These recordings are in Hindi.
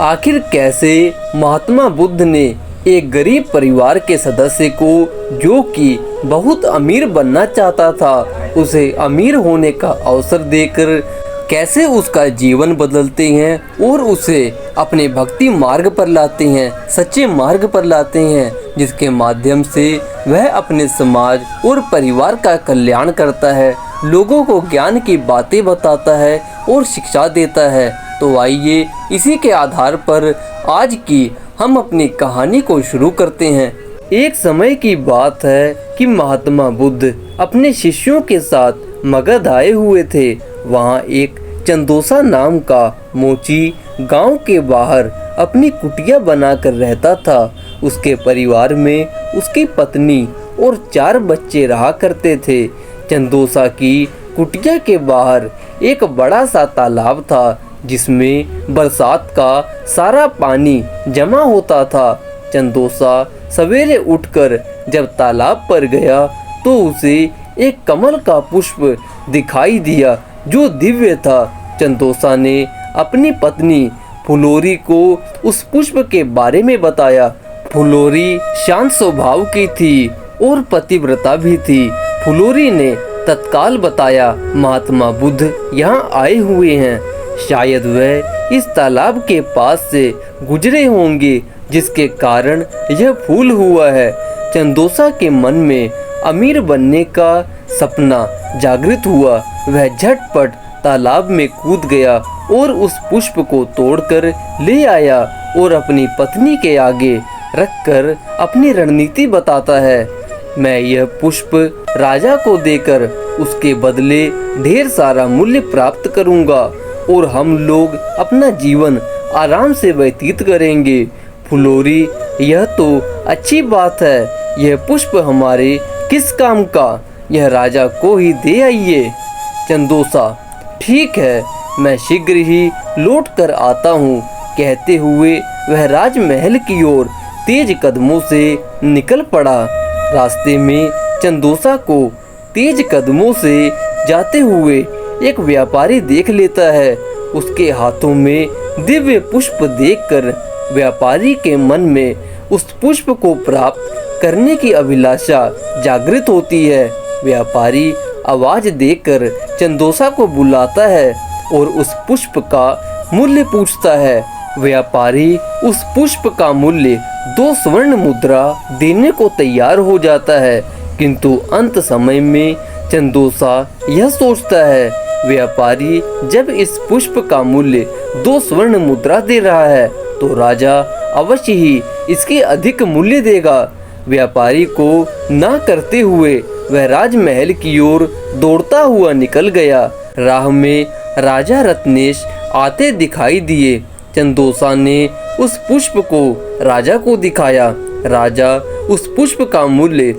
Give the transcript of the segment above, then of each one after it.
आखिर कैसे महात्मा बुद्ध ने एक गरीब परिवार के सदस्य को, जो कि बहुत अमीर बनना चाहता था, उसे अमीर होने का अवसर देकर कैसे उसका जीवन बदलते हैं और उसे अपने भक्ति मार्ग पर लाते हैं, सच्चे मार्ग पर लाते हैं, जिसके माध्यम से वह अपने समाज और परिवार का कल्याण करता है, लोगों को ज्ञान की बातें बताता है और शिक्षा देता है। तो आइए इसी के आधार पर आज की हम अपनी कहानी को शुरू करते हैं। एक समय की बात है कि महात्मा बुद्ध अपने शिष्यों के साथ मगध आए हुए थे। वहाँ एक चंदोसा नाम का मोची गांव के बाहर अपनी कुटिया बनाकर रहता था। उसके परिवार में उसकी पत्नी और 4 बच्चे रहा करते थे। चंदोसा की कुटिया के बाहर एक बड़ा सा तालाब था, जिसमें बरसात का सारा पानी जमा होता था। चंदोसा सवेरे उठकर जब तालाब पर गया तो उसे एक कमल का पुष्प दिखाई दिया, जो दिव्य था। चंदोसा ने अपनी पत्नी फुलोरी को उस पुष्प के बारे में बताया। फुलोरी शांत स्वभाव की थी और पतिव्रता भी थी। फुलोरी ने तत्काल बताया, महात्मा बुद्ध यहाँ आए हुए हैं, शायद वह इस तालाब के पास से गुजरे होंगे, जिसके कारण यह फूल हुआ है। चंदोसा के मन में अमीर बनने का सपना जागृत हुआ। वह झटपट तालाब में कूद गया और उस पुष्प को तोड़कर ले आया और अपनी पत्नी के आगे रखकर अपनी रणनीति बताता है। मैं यह पुष्प राजा को देकर उसके बदले ढेर सारा मूल्य प्राप्त करूंगा और हम लोग अपना जीवन आराम से व्यतीत करेंगे। फुलोरी, यह तो अच्छी बात है, यह पुष्प हमारे किस काम का, यह राजा को ही दे आइए। चंदोसा, ठीक है, मैं शीघ्र ही लौट कर आता हूँ, कहते हुए वह राजमहल की ओर तेज कदमों से निकल पड़ा। रास्ते में चंदोसा को तेज कदमों से जाते हुए एक व्यापारी देख लेता है। उसके हाथों में दिव्य पुष्प देखकर व्यापारी के मन में उस पुष्प को प्राप्त करने की अभिलाषा जागृत होती है। व्यापारी आवाज देकर चंदोसा को बुलाता है और उस पुष्प का मूल्य पूछता है। व्यापारी उस पुष्प का मूल्य 2 स्वर्ण मुद्रा देने को तैयार हो जाता है, किंतु अंत समय में चंदोसा यह सोचता है, व्यापारी जब इस पुष्प का मूल्य 2 स्वर्ण मुद्रा दे रहा है तो राजा अवश्य ही इसके अधिक मूल्य देगा। व्यापारी को ना करते हुए वह राजमहल की ओर दौड़ता हुआ निकल गया। राह में राजा रत्नेश आते दिखाई दिए। चंदोसा ने उस पुष्प को राजा को दिखाया। राजा उस पुष्प का मूल्य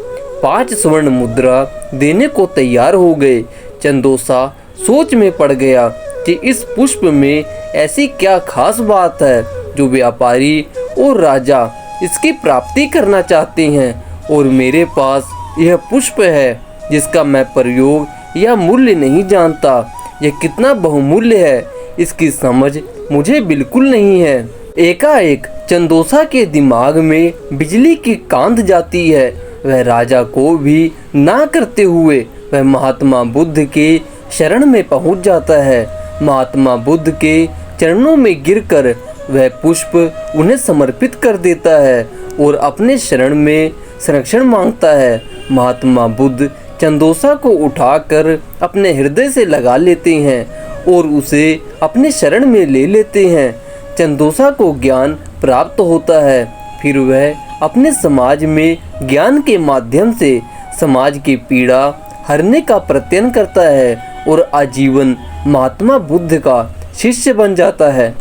5 स्वर्ण मुद्रा देने को तैयार हो गए। चंदोसा सोच में पड़ गया कि इस पुष्प में ऐसी क्या खास बात है जो व्यापारी और राजा इसकी प्राप्ति करना चाहते हैं, और मेरे पास यह पुष्प है जिसका मैं प्रयोग या मूल्य नहीं जानता। यह कितना बहुमूल्य है, इसकी समझ मुझे बिल्कुल नहीं है। एकाएक चंदोसा के दिमाग में बिजली की कांध जाती है। वह राजा को भी ना करते हुए वह महात्मा बुद्ध के शरण में पहुंच जाता है। महात्मा बुद्ध के चरणों में गिरकर वह पुष्प उन्हें समर्पित कर देता है और अपने शरण में संरक्षण मांगता है। महात्मा बुद्ध चंदोसा को उठाकर अपने हृदय से लगा लेते हैं और उसे अपने शरण में ले लेते हैं। चंदोसा को ज्ञान प्राप्त होता है। फिर वह अपने समाज में ज्ञान के माध्यम से समाज की पीड़ा हरने का प्रयत्न करता है और आजीवन महात्मा बुद्ध का शिष्य बन जाता है।